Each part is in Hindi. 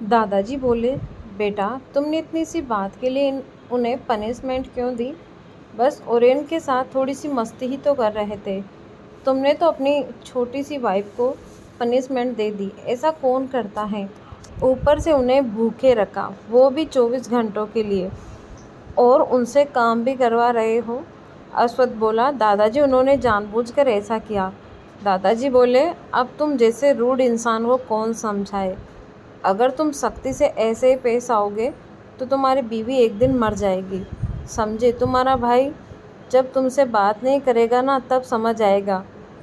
दादाजी बोले, बेटा तुमने इतनी सी बात के लिए उन्हें पनिशमेंट क्यों दी? बस ओरेन के साथ थोड़ी सी मस्ती ही तो कर रहे थे। तुमने तो अपनी छोटी सी वाइफ को पनिशमेंट दे दी। ऐसा कौन करता है? ऊपर से उन्हें भूखे रखा, वो भी 24 घंटों के लिए, और उनसे काम भी करवा रहे हो। अश्वथ बोला, दादाजी उन्होंने जानबूझकर ऐसा किया। दादाजी बोले, अब तुम जैसे रूड इंसान को कौन समझाए? अगर तुम सख्ती से ऐसे ही पेश आओगे तो तुम्हारी बीवी एक दिन मर जाएगी। समझे? तुम्हारा भाई जब तुमसे बात नहीं करेगा ना, तब समझ आएगा।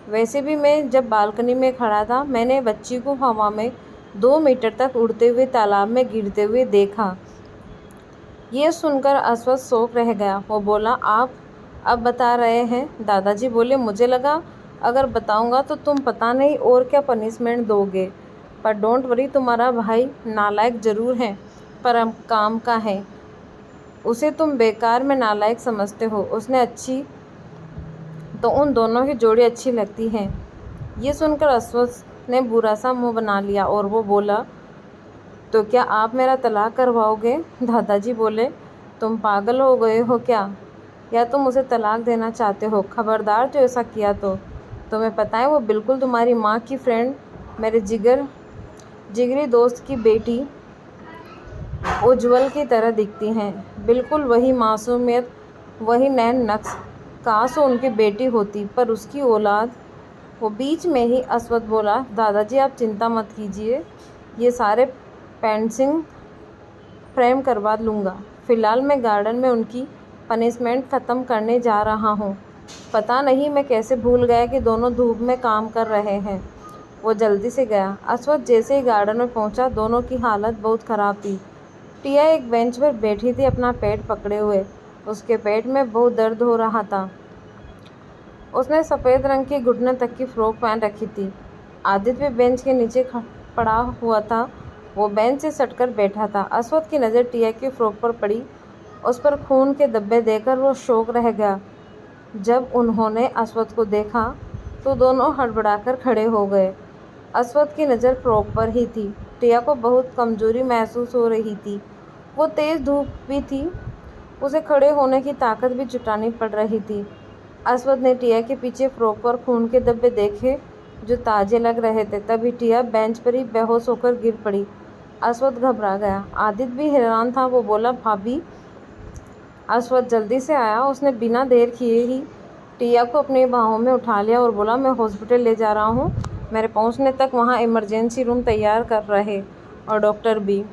वैसे भी मैं जब बालकनी में खड़ा था, मैंने बच्ची को हवा में 2 मीटर तक उड़ते हुए तालाब में गिरते हुए देखा। ये सुनकर अश्वथ शौक रह गया। वो बोला, आप अब बता रहे हैं? दादाजी बोले, मुझे लगा अगर बताऊंगा तो तुम पता नहीं और क्या पनिशमेंट दोगे। पर डोंट वरी, तुम्हारा भाई नालायक ज़रूर है पर अब काम का है। उसे तुम बेकार में नालायक समझते हो। उसने अच्छी तो उन दोनों की जोड़ी अच्छी लगती है। ये सुनकर अश्वथ ने बुरा सा मुंह बना लिया और वो बोला, तो क्या आप मेरा तलाक करवाओगे? दादाजी बोले, तुम पागल हो गए हो क्या? या तुम उसे तलाक देना चाहते हो? खबरदार जो ऐसा किया तो तुम्हें पता है वो बिल्कुल तुम्हारी माँ की फ्रेंड, मेरे जिगरी दोस्त की बेटी उज्जवल की तरह दिखती हैं। बिल्कुल वही मासूमियत, वही नैन नक्श। काश वो उनकी बेटी होती, पर उसकी औलाद। वो बीच में ही अश्वथ बोला, दादाजी आप चिंता मत कीजिए, ये सारे पेंटिंग फ्रेम करवा लूँगा। फ़िलहाल मैं गार्डन में उनकी पनिशमेंट ख़त्म करने जा रहा हूँ। पता नहीं मैं कैसे भूल गया कि दोनों धूप में काम कर रहे हैं। वो जल्दी से गया। अश्वथ जैसे ही गार्डन में पहुंचा, दोनों की हालत बहुत ख़राब थी। टिया एक बेंच पर बैठी थी, अपना पेट पकड़े हुए। उसके पेट में बहुत दर्द हो रहा था। उसने सफ़ेद रंग की घुटने तक की फ्रॉक पहन रखी थी। आदित्य भी बेंच के नीचे पड़ा हुआ था। वो बेंच से सटकर बैठा था। अश्वथ की नज़र टिया की फ्रॉक पर पड़ी। उस पर खून के धब्बे देखकर वो शौक रह गया। जब उन्होंने अश्वथ को देखा तो दोनों हड़बड़ाकर खड़े हो गए। अश्वथ की नज़र फ्रॉक पर ही थी। टिया को बहुत कमज़ोरी महसूस हो रही थी। वो तेज़ धूप भी थी, उसे खड़े होने की ताकत भी जुटानी पड़ रही थी। अश्वथ ने टिया के पीछे फ्रॉक पर खून के धब्बे देखे जो ताज़े लग रहे थे। तभी टिया बेंच पर ही बेहोश होकर गिर पड़ी। अश्वथ घबरा गया। आदित्य भी हैरान था। वो बोला, भाभी? अश्वथ जल्दी से आया। उसने बिना देर किए ही टिया को अपनी बाहों में उठा लिया और बोला, मैं हॉस्पिटल ले जा रहा हूँ। मेरे पहुँचने तक वहाँ इमरजेंसी रूम तैयार कर रहे और डॉक्टर भी।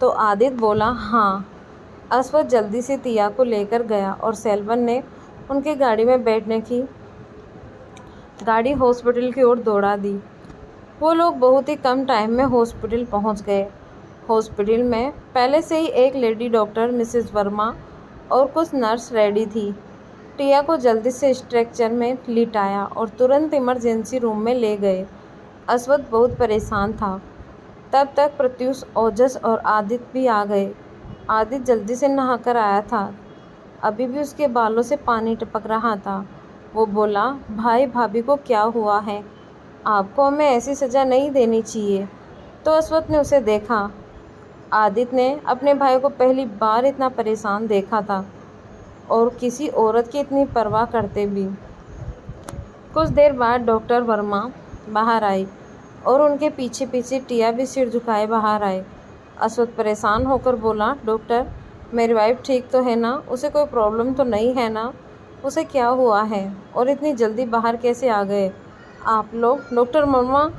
तो आदित्य बोला, हाँ। अश्वथ जल्दी से टिया को लेकर गया और सेल्वन ने उनकी गाड़ी में बैठने की गाड़ी हॉस्पिटल की ओर दौड़ा दी। वो लोग बहुत ही कम टाइम में हॉस्पिटल पहुंच गए। हॉस्पिटल में पहले से ही एक लेडी डॉक्टर मिसेस वर्मा और कुछ नर्स रेडी थी। टिया को जल्दी से स्ट्रेचर में लिटाया और तुरंत इमरजेंसी रूम में ले गए। अश्वथ बहुत परेशान था। तब तक प्रत्यूष, ओजस और आदित्य भी आ गए। आदित्य जल्दी से नहाकर आया था। अभी भी उसके बालों से पानी टपक रहा था। वो बोला, भाई भाभी को क्या हुआ है? आपको हमें ऐसी सज़ा नहीं देनी चाहिए। तो अश्वथ ने उसे देखा। आदित्य ने अपने भाई को पहली बार इतना परेशान देखा था, और किसी औरत की इतनी परवाह करते भी। कुछ देर बाद डॉक्टर वर्मा बाहर आई और उनके पीछे पीछे टिया भी सिर झुकाए बाहर आए। अश्वथ परेशान होकर बोला, डॉक्टर मेरी वाइफ ठीक तो है ना? उसे कोई प्रॉब्लम तो नहीं है ना? उसे क्या हुआ है और इतनी जल्दी बाहर कैसे आ गए आप लोग? डॉक्टर वर्मा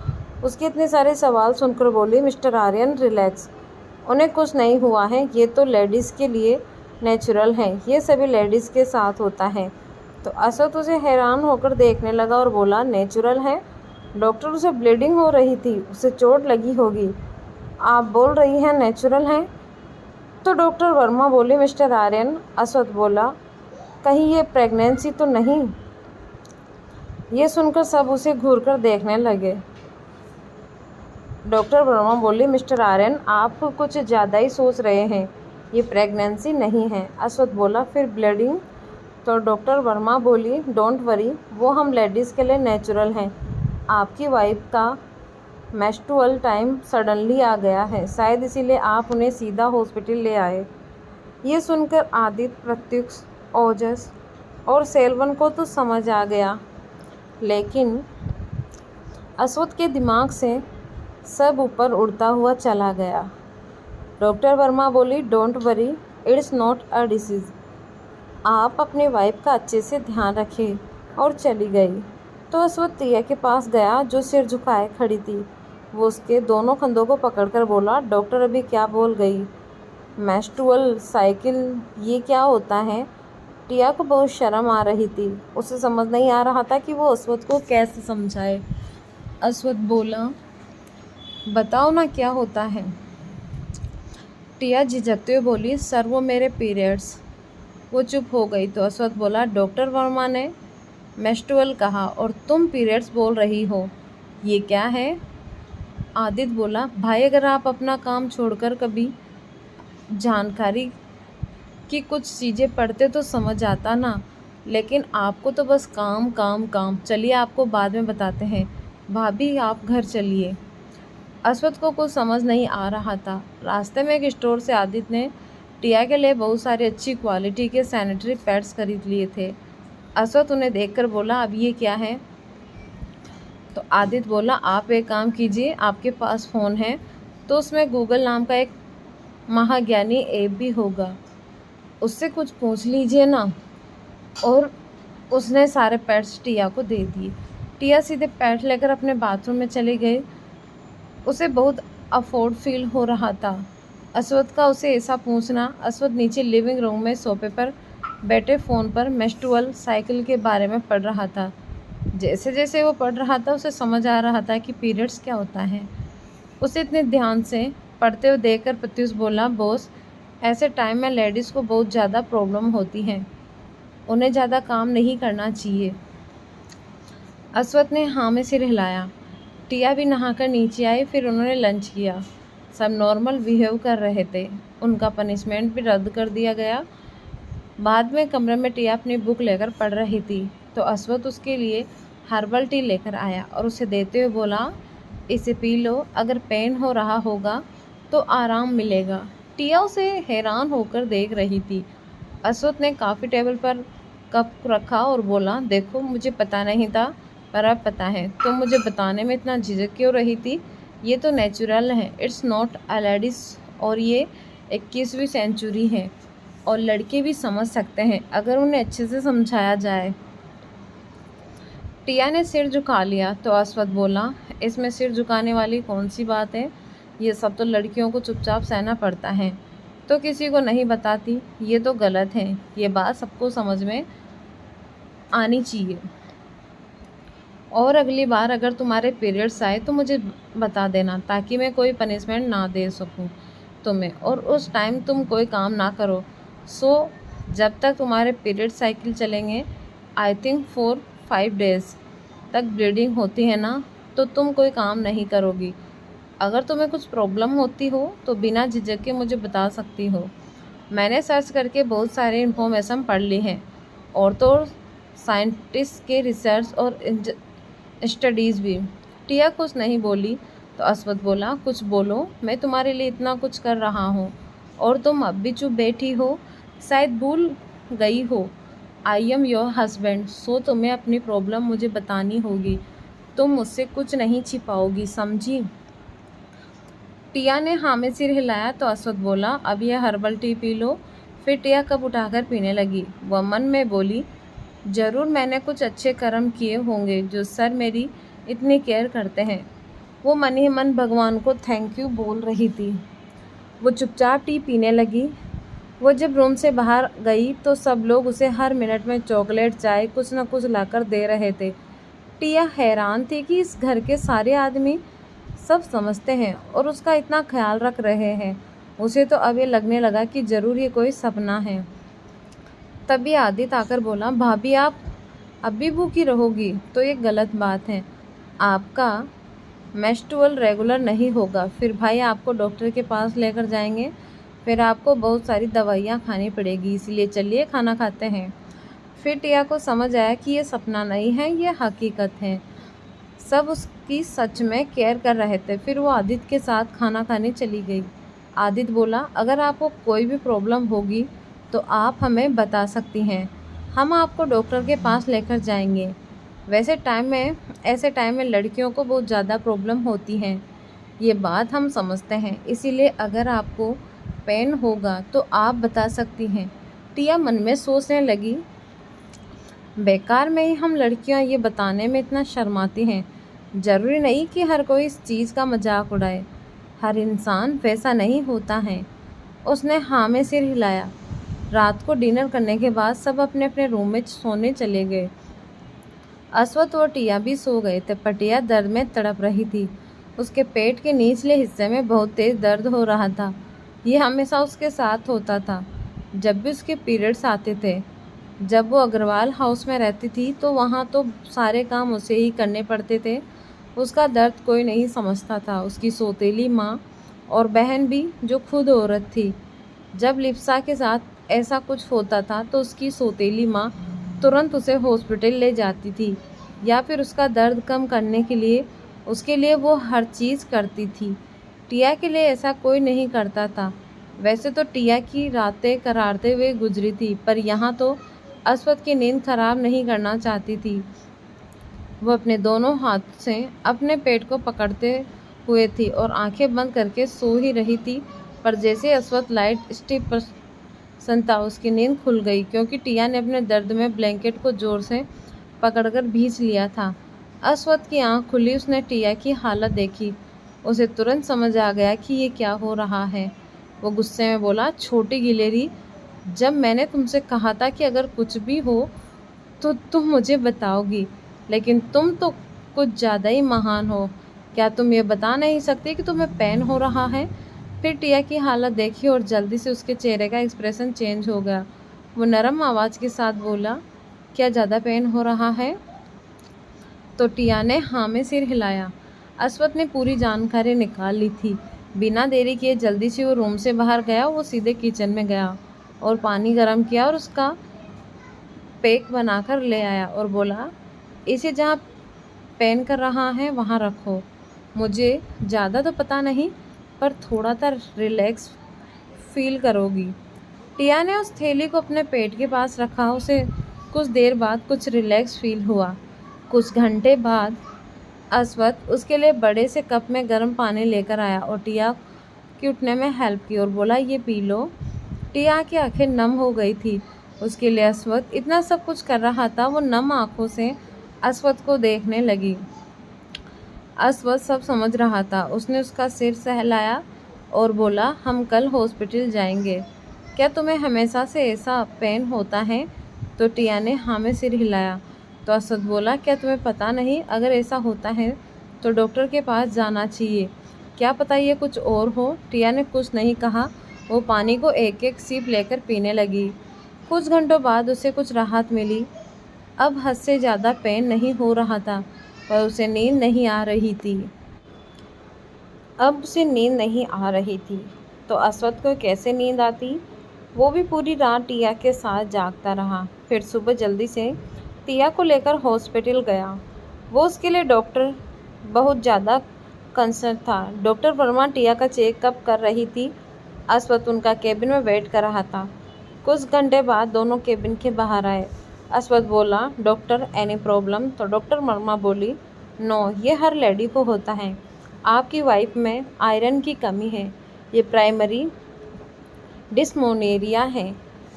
उसके इतने सारे सवाल सुनकर बोली, मिस्टर आर्यन रिलैक्स, उन्हें कुछ नहीं हुआ है। ये तो लेडीज़ के लिए नेचुरल है, ये सभी लेडीज़ के साथ होता है। तो अश्वथ उसे हैरान होकर देखने लगा और बोला, नेचुरल है? डॉक्टर उसे ब्लीडिंग हो रही थी, उसे चोट लगी होगी, आप बोल रही हैं नेचुरल है? तो डॉक्टर वर्मा बोले, मिस्टर आर्यन, अश्वथ बोला, कहीं ये प्रेगनेंसी तो नहीं? ये सुनकर सब उसे घूरकर देखने लगे। डॉक्टर वर्मा बोली, मिस्टर आर्यन आप कुछ ज़्यादा ही सोच रहे हैं, ये प्रेगनेंसी नहीं है। अश्वथ बोला, फिर ब्लीडिंग? तो डॉक्टर वर्मा बोली, डोंट वरी, वो हम लेडीज़ के लिए नेचुरल हैं। आपकी वाइफ का मेंस्ट्रुअल टाइम सडनली आ गया है, शायद इसीलिए आप उन्हें सीधा हॉस्पिटल ले आए। ये सुनकर आदित्य, प्रत्युष, ओजस और सेल्वन को तो समझ आ गया, लेकिन अश्वत्थ के दिमाग से सब ऊपर उड़ता हुआ चला गया। डॉक्टर वर्मा बोली, don't worry, it's not a disease. आप अपने वाइफ का अच्छे से ध्यान रखें, और चली गई। तो अश्वत्थ टिया के पास गया जो सिर झुकाए खड़ी थी। वो उसके दोनों कंधों को पकड़कर बोला, डॉक्टर अभी क्या बोल गई? मेंस्ट्रुअल साइकिल, ये क्या होता है? टिया को बहुत शर्म आ रही थी। उसे समझ नहीं आ रहा था कि वो अश्वत्थ को कैसे समझाए। अश्वत्थ बोला, बताओ ना क्या होता है? टिया झिझकते हुए बोली, सर वो मेरे पीरियड्स। वो चुप हो गई तो अश्वत्थ बोला, डॉक्टर वर्मा ने मेंस्ट्रुअल कहा और तुम पीरियड्स बोल रही हो, ये क्या है? आदित्य बोला, भाई अगर आप अपना काम छोड़कर कभी जानकारी की कुछ चीज़ें पढ़ते तो समझ आता ना, लेकिन आपको तो बस काम काम काम। चलिए आपको बाद में बताते हैं, भाभी आप घर चलिए। अश्वत्थ को कुछ समझ नहीं आ रहा था। रास्ते में एक स्टोर से आदित्य ने टिया के लिए बहुत सारी अच्छी क्वालिटी के सैनिटरी पैड्स खरीद लिए थे। अश्वत्थ उन्हें देखकर बोला, अब ये क्या है? तो आदित्य बोला, आप एक काम कीजिए, आपके पास फ़ोन है तो उसमें गूगल नाम का एक महाज्ञानी ऐप भी होगा, उससे कुछ पूछ लीजिए ना। और उसने सारे पैड्स टिया को दे दिए। टिया सीधे पैड लेकर अपने बाथरूम में चली गई। उसे बहुत अफोर्ड फील हो रहा था अश्वत्थ का उसे ऐसा पूछना। अश्वत्थ नीचे लिविंग रूम में सोफे पर बैठे फ़ोन पर मेंस्ट्रुअल साइकिल के बारे में पढ़ रहा था। जैसे जैसे वो पढ़ रहा था उसे समझ आ रहा था कि पीरियड्स क्या होता है। उसे इतने ध्यान से पढ़ते हुए देखकर प्रत्युष बोला, बॉस ऐसे टाइम में लेडीज़ को बहुत ज़्यादा प्रॉब्लम होती हैं, उन्हें ज़्यादा काम नहीं करना चाहिए। अश्वत्थ ने हाँ में सिर हिलाया। टिया भी नहाकर नीचे आई, फिर उन्होंने लंच किया। सब नॉर्मल बिहेव कर रहे थे। उनका पनिशमेंट भी रद्द कर दिया गया। बाद में कमरे में टिया अपनी बुक लेकर पढ़ रही थी तो अश्वत्थ उसके लिए हर्बल टी लेकर आया और उसे देते हुए बोला, इसे पी लो, अगर पेन हो रहा होगा तो आराम मिलेगा। टिया उसे हैरान होकर देख रही थी। अश्वत्थ ने कॉफ़ी टेबल पर कप रखा और बोला, देखो मुझे पता नहीं था पर अब पता है। तुम मुझे बताने में इतना झिझक क्यों रही थी? ये तो नेचुरल है, इट्स नॉट अ लेडीज़, और ये 21वीं सेंचुरी है और लड़के भी समझ सकते हैं अगर उन्हें अच्छे से समझाया जाए। टिया ने सिर झुका लिया तो अश्वत्थ बोला, इसमें सिर झुकाने वाली कौन सी बात है? ये सब तो लड़कियों को चुपचाप सहना पड़ता है, तो किसी को नहीं बताती। ये तो गलत है, ये बात सबको समझ में आनी चाहिए। और अगली बार अगर तुम्हारे पीरियड्स आए तो मुझे बता देना, ताकि मैं कोई पनिशमेंट ना दे सकूं तुम्हें, और उस टाइम तुम कोई काम ना करो। सो जब तक तुम्हारे पीरियड साइकिल चलेंगे, आई थिंक 4-5 डेज़ तक ब्लीडिंग होती है ना, तो तुम कोई काम नहीं करोगी। अगर तुम्हें कुछ प्रॉब्लम होती हो तो बिना झिझक के मुझे बता सकती हो। मैंने सर्च करके बहुत सारी इन्फॉर्मेशन पढ़ ली है, और तो साइंटिस्ट के रिसर्च और स्टडीज़ भी। टिया कुछ नहीं बोली तो अश्वत्थ बोला, कुछ बोलो, मैं तुम्हारे लिए इतना कुछ कर रहा हूँ और तुम अब भी चुप बैठी हो। शायद भूल गई हो, आई एम योर हस्बैंड, सो तुम्हें अपनी प्रॉब्लम मुझे बतानी होगी। तुम मुझसे कुछ नहीं छिपाओगी, समझी? टिया ने हाँ में सिर हिलाया तो अश्वत्थ बोला, अब यह हर्बल टी पी लो। फिर टिया कप उठाकर पीने लगी। वह मन में बोली, ज़रूर मैंने कुछ अच्छे कर्म किए होंगे जो सर मेरी इतनी केयर करते हैं। वो मन ही मन भगवान को थैंक यू बोल रही थी। वो चुपचाप टी पीने लगी। वो जब रूम से बाहर गई तो सब लोग उसे हर मिनट में चॉकलेट, चाय, कुछ न कुछ लाकर दे रहे थे। टिया हैरान थी कि इस घर के सारे आदमी सब समझते हैं और उसका इतना ख्याल रख रहे हैं। उसे तो अब ये लगने लगा कि ज़रूर ये कोई सपना है। तभी आदित्य आकर बोला, भाभी आप अब भी भूखी रहोगी तो ये गलत बात है। आपका मेंस्ट्रुअल रेगुलर नहीं होगा, फिर भाई आपको डॉक्टर के पास लेकर जाएंगे, फिर आपको बहुत सारी दवाइयाँ खानी पड़ेगी, इसलिए चलिए खाना खाते हैं। फिर टिया को समझ आया कि ये सपना नहीं है, ये हकीकत है। सब उसकी उसकी सच में केयर कर रहे थे। फिर वो आदित्य के साथ खाना खाने चली गई। आदित्य बोला, अगर आपको कोई भी प्रॉब्लम होगी तो आप हमें बता सकती हैं, हम आपको डॉक्टर के पास लेकर जाएंगे। ऐसे टाइम में लड़कियों को बहुत ज़्यादा प्रॉब्लम होती हैं, ये बात हम समझते हैं, इसीलिए अगर आपको पेन होगा तो आप बता सकती हैं। टिया मन में सोचने लगी, बेकार में ही हम लड़कियां ये बताने में इतना शर्माती हैं। ज़रूरी नहीं कि हर कोई इस चीज़ का मजाक उड़ाए, हर इंसान वैसा नहीं होता है। उसने हाँ में सिर हिलाया। रात को डिनर करने के बाद सब अपने अपने रूम में सोने चले गए। अश्वथ और टिया भी सो गए थे, पर टिया दर्द में तड़प रही थी। उसके पेट के निचले हिस्से में बहुत तेज़ दर्द हो रहा था। ये हमेशा उसके साथ होता था जब भी उसके पीरियड्स आते थे। जब वो अग्रवाल हाउस में रहती थी तो वहाँ तो सारे काम उसे ही करने पड़ते थे। उसका दर्द कोई नहीं समझता था। उसकी सौतेली माँ और बहन भी, जो खुद औरत थी। जब लिप्सा के साथ ऐसा कुछ होता था तो उसकी सौतेली माँ तुरंत उसे हॉस्पिटल ले जाती थी, या फिर उसका दर्द कम करने के लिए उसके लिए वो हर चीज़ करती थी। टिया के लिए ऐसा कोई नहीं करता था। वैसे तो टिया की रातें करारते हुए गुजरी थी, पर यहाँ तो अश्वथ की नींद खराब नहीं करना चाहती थी। वो अपने दोनों हाथ से अपने पेट को पकड़ते हुए थी और आंखें बंद करके सो ही रही थी, पर जैसे अश्वथ लाइट स्टिप पर संता उसकी नींद खुल गई, क्योंकि टिया ने अपने दर्द में ब्लैंकेट को ज़ोर से पकड़कर भींच लिया था। अश्वथ की आंख खुली, उसने टिया की हालत देखी। उसे तुरंत समझ आ गया कि ये क्या हो रहा है। वो गुस्से में बोला, छोटी गिलेरी, जब मैंने तुमसे कहा था कि अगर कुछ भी हो तो तुम मुझे बताओगी, लेकिन तुम तो कुछ ज़्यादा ही महान हो। क्या तुम ये बता नहीं सकते कि तुम्हें पेन हो रहा है? फिर टिया की हालत देखी और जल्दी से उसके चेहरे का एक्सप्रेशन चेंज हो गया। वो नरम आवाज़ के साथ बोला, क्या ज़्यादा पेन हो रहा है? तो टिया ने हाँ में सिर हिलाया। अश्वथ ने पूरी जानकारी निकाल ली थी। बिना देरी किए जल्दी से वो रूम से बाहर गया। वो सीधे किचन में गया और पानी गर्म किया और उसका पैक बनाकर ले आया और बोला, इसे जहाँ पेन कर रहा है वहाँ रखो। मुझे ज़्यादा तो पता नहीं, पर थोड़ा सा रिलैक्स फील करोगी। टिया ने उस थैली को अपने पेट के पास रखा। उसे कुछ देर बाद कुछ रिलैक्स फील हुआ। कुछ घंटे बाद अश्वथ उसके लिए बड़े से कप में गर्म पानी लेकर आया और टिया की उठने में हेल्प की और बोला, ये पी लो। टिया की आंखें नम हो गई थी। उसके लिए अश्वथ इतना सब कुछ कर रहा था। वो नम आंखों से अश्वथ को देखने लगी। अश्वथ सब समझ रहा था। उसने उसका सिर सहलाया और बोला, हम कल हॉस्पिटल जाएंगे। क्या तुम्हें हमेशा से ऐसा पेन होता है? तो टिया ने हाँ में सिर हिलाया। तो अश्वथ बोला, क्या तुम्हें पता नहीं, अगर ऐसा होता है तो डॉक्टर के पास जाना चाहिए। क्या पता ये कुछ और हो। टिया ने कुछ नहीं कहा। वो पानी को एक एक सिप लेकर पीने लगी। कुछ घंटों बाद उसे कुछ राहत मिली। अब हद से ज़्यादा पेन नहीं हो रहा था, पर उसे नींद नहीं आ रही थी। तो अश्वथ को कैसे नींद आती? वो भी पूरी रात टिया के साथ जागता रहा। फिर सुबह जल्दी से टिया को लेकर हॉस्पिटल गया। वो उसके लिए डॉक्टर बहुत ज़्यादा कंसर्न था। डॉक्टर वर्मा टिया का चेकअप कर रही थी। अश्वथ उनका केबिन में वेट कर रहा था। कुछ घंटे बाद दोनों केबिन के बाहर आए। अश्वथ बोला, डॉक्टर एनी प्रॉब्लम? तो डॉक्टर वर्मा बोली, नो, ये हर लेडी को होता है। आपकी वाइफ में आयरन की कमी है। ये प्राइमरी डिस्मोनेरिया है।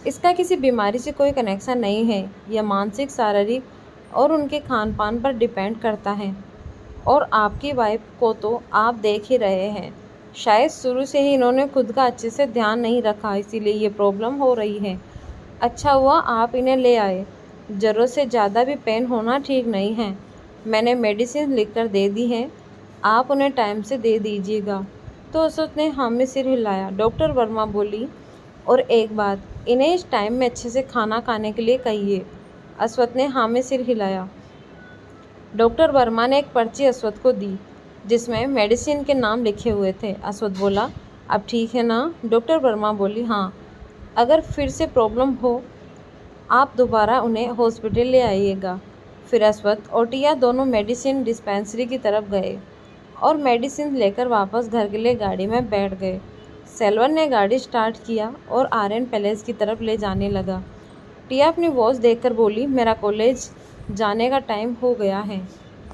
इसका किसी बीमारी से कोई कनेक्शन नहीं है। यह मानसिक, शारीरिक और उनके खान पान पर डिपेंड करता है। और आपकी वाइफ को तो आप देख ही रहे हैं। शायद शुरू से ही इन्होंने खुद का अच्छे से ध्यान नहीं रखा, इसीलिए ये प्रॉब्लम हो रही है। अच्छा हुआ आप इन्हें ले आए। ज़रूरत से ज़्यादा भी पेन होना ठीक नहीं है। मैंने मेडिसिन लिखकर दे दी है, आप उन्हें टाइम से दे दीजिएगा। तो अश्वथ ने हाँ में सिर हिलाया। डॉक्टर वर्मा बोली, और एक बात, इन्हें इस टाइम में अच्छे से खाना खाने के लिए कहिए। अश्वथ ने हाँ में सिर हिलाया। डॉक्टर वर्मा ने एक पर्ची अश्वथ को दी, जिसमें मेडिसिन के नाम लिखे हुए थे। अश्वथ बोला, अब ठीक है ना? डॉक्टर वर्मा बोली, हाँ। अगर फिर से प्रॉब्लम हो आप दोबारा उन्हें हॉस्पिटल ले आइएगा। फिर अश्वथ और टिया दोनों मेडिसिन डिस्पेंसरी की तरफ गए और मेडिसिन लेकर वापस घर के लिए गाड़ी में बैठ गए। सेल्वन ने गाड़ी स्टार्ट किया और आर्यन पैलेस की तरफ ले जाने लगा। टिया अपनी वॉच देखकर बोली, मेरा कॉलेज जाने का टाइम हो गया है,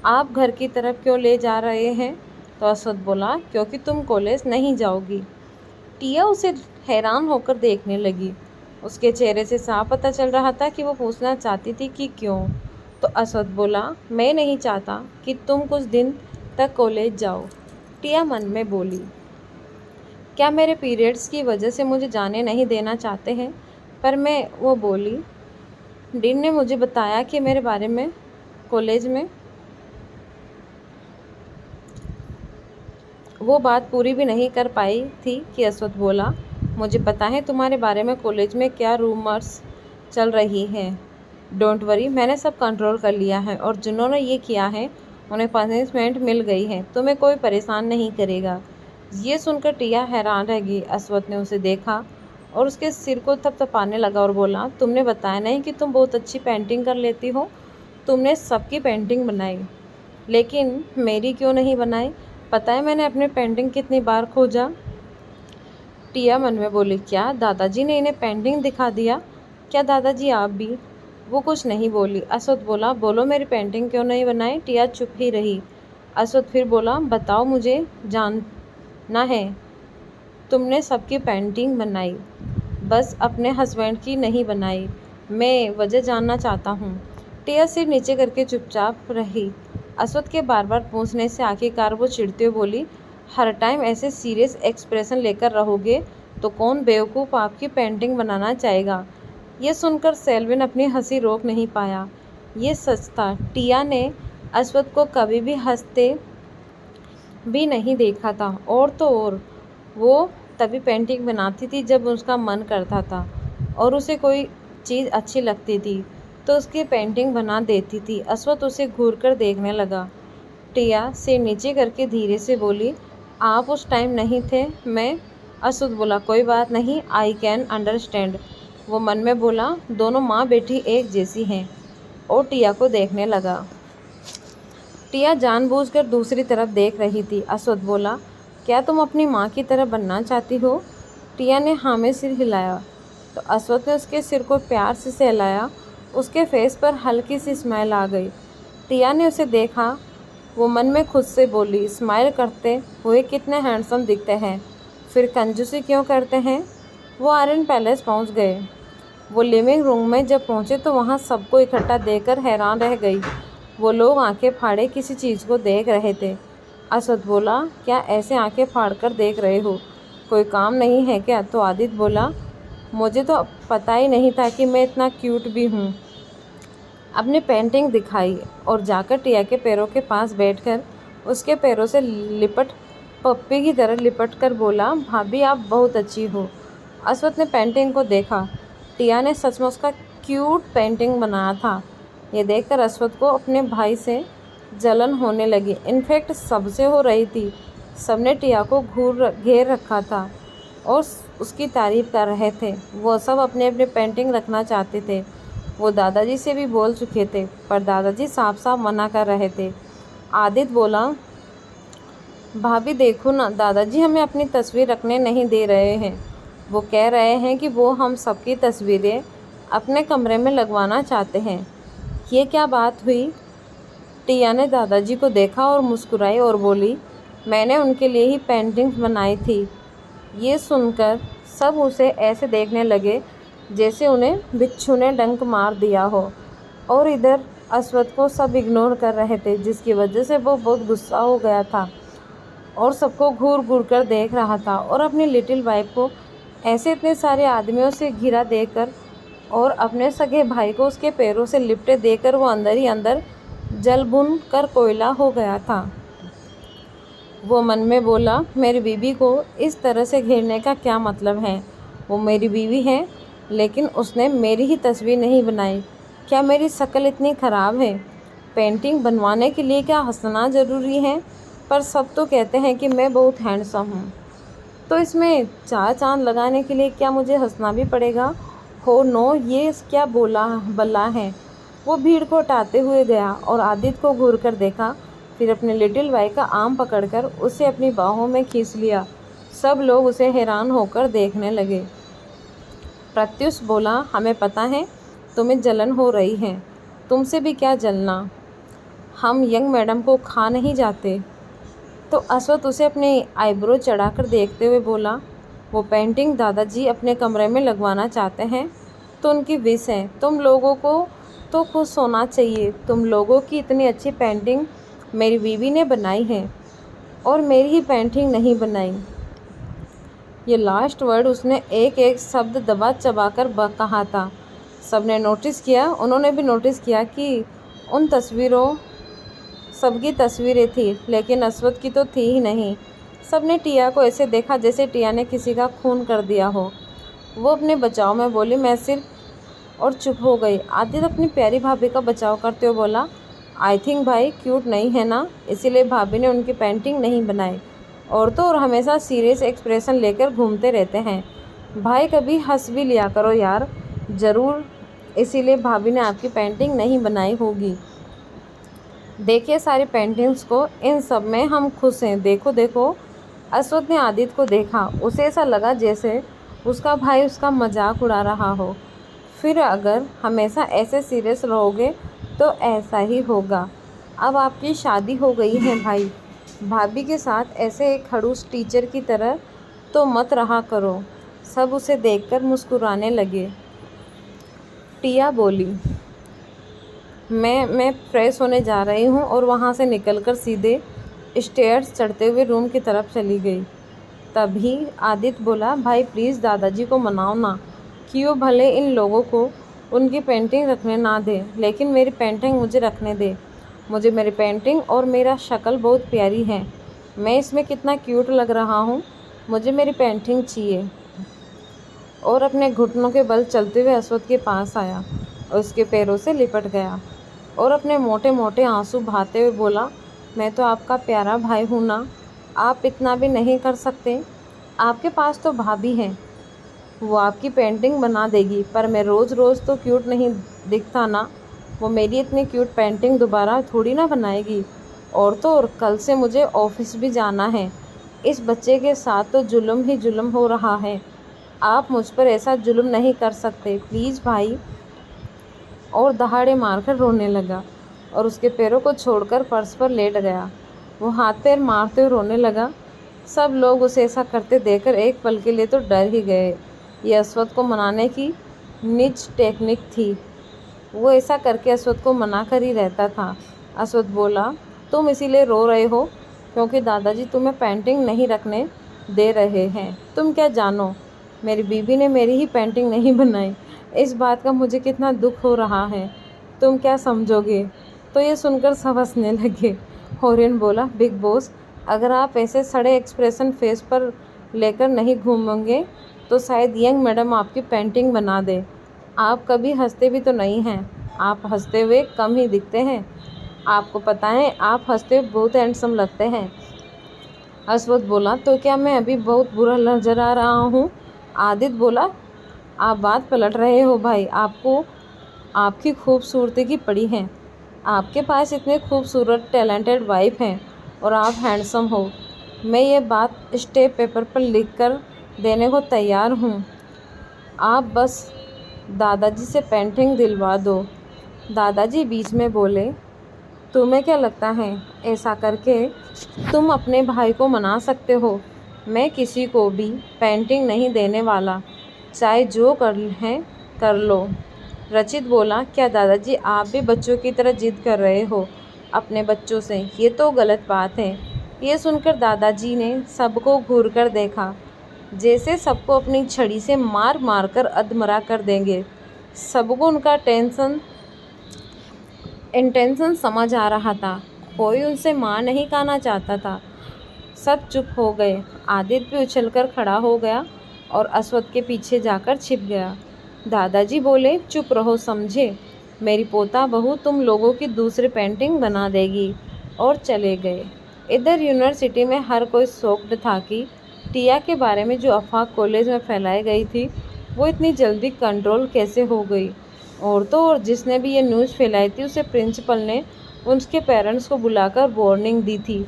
आप घर की तरफ क्यों ले जा रहे हैं? तो अश्वथ बोला, क्योंकि तुम कॉलेज नहीं जाओगी। टिया उसे हैरान होकर देखने लगी। उसके चेहरे से साफ पता चल रहा था कि वो पूछना चाहती थी कि क्यों। तो अश्वथ बोला, मैं नहीं चाहता कि तुम कुछ दिन तक कॉलेज जाओ। टिया मन में बोली, क्या मेरे पीरियड्स की वजह से मुझे जाने नहीं देना चाहते हैं? पर वो बोली, डीन ने मुझे बताया कि मेरे बारे में कॉलेज में। वो बात पूरी भी नहीं कर पाई थी कि अश्वथ बोला, मुझे पता है तुम्हारे बारे में कॉलेज में क्या रूमर्स चल रही हैं। डोंट वरी, मैंने सब कंट्रोल कर लिया है और जिन्होंने ये किया है उन्हें पनिशमेंट मिल गई है। तुम्हें कोई परेशान नहीं करेगा। ये सुनकर टिया हैरान रह गई। अश्वथ ने उसे देखा और उसके सिर को थपथपाने लगा और बोला, तुमने बताया नहीं कि तुम बहुत अच्छी पेंटिंग कर लेती हो? तुमने सबकी पेंटिंग बनाई, लेकिन मेरी क्यों नहीं बनाई? पता है मैंने अपनी पेंटिंग कितनी बार खोजा? टिया मन में बोली, क्या दादाजी ने इन्हें पेंटिंग दिखा दिया? क्या दादाजी आप भी? वो कुछ नहीं बोली। अश्वथ बोला, बोलो मेरी पेंटिंग क्यों नहीं बनाई? टिया चुप ही रही। अश्वथ फिर बोला, बताओ, मुझे जानना है। तुमने सबकी पेंटिंग बनाई, बस अपने हस्बैंड की नहीं बनाई। मैं वजह जानना चाहता हूँ। टिया सिर नीचे करके चुपचाप रही। अश्वथ के बार बार पूछने से आखिरकार वो चिढ़ते हुए बोली, हर टाइम ऐसे सीरियस एक्सप्रेशन लेकर रहोगे तो कौन बेवकूफ़ आपकी पेंटिंग बनाना चाहेगा? ये सुनकर सेल्विन अपनी हंसी रोक नहीं पाया। ये सच था, टिया ने अश्वथ को कभी भी हंसते भी नहीं देखा था। और तो और वो तभी पेंटिंग बनाती थी जब उसका मन करता था और उसे कोई चीज़ अच्छी लगती थी तो उसकी पेंटिंग बना देती थी। अश्वथ उसे घूर कर देखने लगा। टिया सिर नीचे करके धीरे से बोली, आप उस टाइम नहीं थे, मैं। अश्वथ बोला, कोई बात नहीं, आई कैन अंडरस्टैंड। वो मन में बोला, दोनों माँ बेटी एक जैसी हैं, और टिया को देखने लगा। टिया जानबूझकर दूसरी तरफ देख रही थी। अश्वथ बोला, क्या तुम अपनी माँ की तरह बनना चाहती हो? टिया ने हाँ में सिर हिलाया। तो अश्वथ ने उसके सिर को प्यार से सहलाया। उसके फेस पर हल्की सी स्माइल आ गई। टिया ने उसे देखा। वो मन में खुद से बोली, स्माइल करते हुए कितने हैंडसम दिखते हैं, फिर कंजूसी क्यों करते हैं? वो आर्यन पैलेस पहुंच गए। वो लिविंग रूम में जब पहुंचे तो वहां सबको इकट्ठा देखकर हैरान रह गई। वो लोग आंखें फाड़े किसी चीज़ को देख रहे थे। अश्वथ बोला, क्या ऐसे आंखें फाड़ कर देख रहे हो? कोई काम नहीं है क्या? तो आदित्य बोला, मुझे तो पता ही नहीं था कि मैं इतना क्यूट भी हूँ। अपनी पेंटिंग दिखाई और जाकर टिया के पैरों के पास बैठकर उसके पैरों से लिपट पप्पी की तरह लिपट कर बोला, भाभी आप बहुत अच्छी हो। अश्वथ ने पेंटिंग को देखा। टिया ने सचमुच उसका क्यूट पेंटिंग बनाया था। ये देखकर अश्वथ को अपने भाई से जलन होने लगी। इनफैक्ट सबसे हो रही थी। सबने टिया को घेर रखा था और उसकी तारीफ कर रहे थे। वो सब अपने अपने पेंटिंग रखना चाहते थे। वो दादाजी से भी बोल चुके थे, पर दादाजी साफ साफ मना कर रहे थे। आदित्य बोला, भाभी देखो ना, दादाजी हमें अपनी तस्वीर रखने नहीं दे रहे हैं। वो कह रहे हैं कि वो हम सबकी तस्वीरें अपने कमरे में लगवाना चाहते हैं। ये क्या बात हुई? टिया ने दादाजी को देखा और मुस्कुराई और बोली, मैंने उनके लिए ही पेंटिंग्स बनाई थी। ये सुनकर सब उसे ऐसे देखने लगे जैसे उन्हें बिच्छू ने डंक मार दिया हो। और इधर अश्वथ को सब इग्नोर कर रहे थे, जिसकी वजह से वो बहुत गुस्सा हो गया था और सबको घूर घूर कर देख रहा था। और अपनी लिटिल वाइफ को ऐसे इतने सारे आदमियों से घिरा देखकर और अपने सगे भाई को उसके पैरों से लिपटे देखकर वो अंदर ही अंदर जल भुन कर कोयला हो गया था। वो मन में बोला, मेरी बीवी को इस तरह से घेरने का क्या मतलब है? वो मेरी बीवी है, लेकिन उसने मेरी ही तस्वीर नहीं बनाई। क्या मेरी शक्ल इतनी ख़राब है? पेंटिंग बनवाने के लिए क्या हंसना ज़रूरी है? पर सब तो कहते हैं कि मैं बहुत हैंडसम हूँ, तो इसमें चार चांद लगाने के लिए क्या मुझे हंसना भी पड़ेगा? हो नो, ये क्या बोला बल्ला है? वो भीड़ को हटाते हुए गया और आदित्य को घूर कर देखा, फिर अपने लिटिल भाई का आर्म पकड़कर उसे अपनी बाहों में खींच लिया। सब लोग उसे हैरान होकर देखने लगे। प्रत्युष बोला, हमें पता है तुम्हें जलन हो रही है, तुमसे भी क्या जलना, हम यंग मैडम को खा नहीं जाते। तो अश्वथ उसे अपने आईब्रो चढ़ाकर देखते हुए बोला, वो पेंटिंग दादाजी अपने कमरे में लगवाना चाहते हैं तो उनकी विश है, तुम लोगों को तो खुश होना चाहिए। तुम लोगों की इतनी अच्छी पेंटिंग मेरी बीवी ने बनाई है और मेरी ही पेंटिंग नहीं बनाई। ये लास्ट वर्ड उसने एक एक शब्द दबा चबा कर कहा था। सबने नोटिस किया, उन्होंने भी नोटिस किया कि उन तस्वीरों सबकी तस्वीरें थी, लेकिन अश्वथ की तो थी ही नहीं। सबने टिया को ऐसे देखा जैसे टिया ने किसी का खून कर दिया हो। वो अपने बचाव में बोली, मैं सिर्फ, और चुप हो गई। आदित्य अपनी प्यारी भाभी का बचाव करते हुए बोला, आई थिंक भाई क्यूट नहीं है ना, इसीलिए भाभी ने उनकी पेंटिंग नहीं बनाई। और तो और हमेशा सीरियस एक्सप्रेशन लेकर घूमते रहते हैं, भाई कभी हंस भी लिया करो यार। ज़रूर इसीलिए भाभी ने आपकी पेंटिंग नहीं बनाई होगी। देखिए सारी पेंटिंग्स को, इन सब में हम खुश हैं, देखो देखो। अश्वथ ने आदित्य को देखा, उसे ऐसा लगा जैसे उसका भाई उसका मजाक उड़ा रहा हो। फिर अगर हमेशा ऐसे सीरियस रहोगे तो ऐसा ही होगा। अब आपकी शादी हो गई है भाई, भाभी के साथ ऐसे एक खड़ूस टीचर की तरह तो मत रहा करो। सब उसे देखकर मुस्कुराने लगे। टिया बोली, मैं फ्रेश होने जा रही हूँ, और वहाँ से निकलकर सीधे स्टेयर्स चढ़ते हुए रूम की तरफ चली गई। तभी आदित्य बोला, भाई प्लीज़ दादाजी को मनाओ ना कि वो भले इन लोगों को उनकी पेंटिंग रखने ना दे, लेकिन मेरी पेंटिंग मुझे रखने दे। मुझे मेरी पेंटिंग और मेरा शक्ल बहुत प्यारी है, मैं इसमें कितना क्यूट लग रहा हूँ, मुझे मेरी पेंटिंग चाहिए। और अपने घुटनों के बल चलते हुए अश्वथ के पास आया और उसके पैरों से लिपट गया और अपने मोटे मोटे आंसू बहाते हुए बोला, मैं तो आपका प्यारा भाई हूँ ना, आप इतना भी नहीं कर सकते। आपके पास तो भाभी है, वो आपकी पेंटिंग बना देगी, पर मैं रोज़ रोज़ तो क्यूट नहीं दिखता ना, वो मेरी इतनी क्यूट पेंटिंग दोबारा थोड़ी ना बनाएगी। और तो और कल से मुझे ऑफिस भी जाना है, इस बच्चे के साथ तो जुल्म ही जुल्म हो रहा है, आप मुझ पर ऐसा जुल्म नहीं कर सकते प्लीज़ भाई। और दहाड़े मारकर रोने लगा और उसके पैरों को छोड़कर फर्श पर लेट गया। वो हाथ पैर मारते हुए रोने लगा। सब लोग उसे ऐसा करते देखकर एक पल के लिए तो डर ही गए। ये अश्वथ को मनाने की निज टेक्निक थी, वो ऐसा करके अश्वथ को मना कर ही रहता था। अश्वथ बोला, तुम इसीलिए रो रहे हो क्योंकि दादाजी तुम्हें पेंटिंग नहीं रखने दे रहे हैं। तुम क्या जानो, मेरी बीवी ने मेरी ही पेंटिंग नहीं बनाई, इस बात का मुझे कितना दुख हो रहा है, तुम क्या समझोगे। तो ये सुनकर सब हंसने लगे। होरेन बोला, बिग बॉस, अगर आप ऐसे सड़े एक्सप्रेशन फेस पर लेकर नहीं घूमेंगे तो शायद यंग मैडम आपकी पेंटिंग बना दे। आप कभी हंसते भी तो नहीं हैं, आप हंसते हुए कम ही दिखते हैं, आपको पता है आप हंसते हुए बहुत हैंडसम लगते हैं। अश्वथ बोला, तो क्या मैं अभी बहुत बुरा नजर आ रहा हूँ। आदित्य बोला, आप बात पलट रहे हो भाई, आपको आपकी खूबसूरती की पड़ी है, आपके पास इतने खूबसूरत टैलेंटेड वाइफ हैं और आप हैंडसम हो। मैं ये बात स्टेप पेपर पर लिख कर देने को तैयार हूँ, आप बस दादाजी से पेंटिंग दिलवा दो। दादाजी बीच में बोले, तुम्हें क्या लगता है ऐसा करके तुम अपने भाई को मना सकते हो। मैं किसी को भी पेंटिंग नहीं देने वाला, चाहे जो कर है कर लो। रचित बोला, क्या दादाजी आप भी बच्चों की तरह जिद कर रहे हो अपने बच्चों से, ये तो गलत बात है। ये सुनकर दादाजी ने सबको घूर कर देखा, जैसे सबको अपनी छड़ी से मार मार कर अधमरा कर देंगे। सबको उनका इंटेंशन समझ आ रहा था, कोई उनसे मार नहीं खाना चाहता था। सब चुप हो गए। आदित्य भी उछलकर खड़ा हो गया और अश्वथ के पीछे जाकर छिप गया। दादाजी बोले, चुप रहो समझे, मेरी पोता बहू तुम लोगों की दूसरी पेंटिंग बना देगी, और चले गए। इधर यूनिवर्सिटी में हर कोई शॉक्ड था कि टिया के बारे में जो अफवाह कॉलेज में फैलाई गई थी वो इतनी जल्दी कंट्रोल कैसे हो गई। और तो और जिसने भी ये न्यूज़ फैलाई थी उसे प्रिंसिपल ने उसके पेरेंट्स को बुलाकर वार्निंग दी थी।